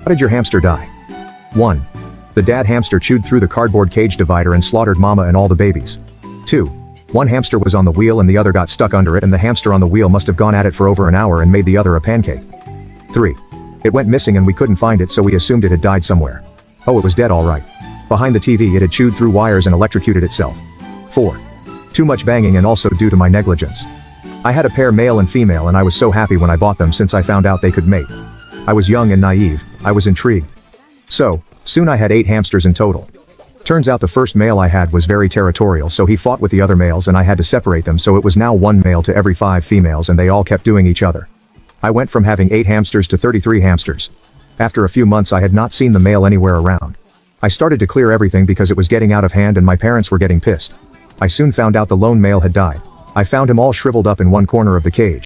How did your hamster die? 1. The dad hamster chewed through the cardboard cage divider and slaughtered mama and all the babies. 2. One hamster was on the wheel and the other got stuck under it, and the hamster on the wheel must have gone at it for over an hour and made the other a pancake. 3. It went missing and we couldn't find it, so we assumed it had died somewhere. Oh, it was dead all right. Behind the TV it had chewed through wires and electrocuted itself. 4. Too much banging and also due to my negligence. I had a pair, male and female, and I was so happy when I bought them since I found out they could mate. I was young and naive, I was intrigued. So, soon I had 8 hamsters in total. Turns out the first male I had was very territorial, so he fought with the other males and I had to separate them, so it was now 1 male to every 5 females and they all kept doing each other. I went from having 8 hamsters to 33 hamsters. After a few months I had not seen the male anywhere around. I started to clear everything because it was getting out of hand and my parents were getting pissed. I soon found out the lone male had died. I found him all shriveled up in one corner of the cage.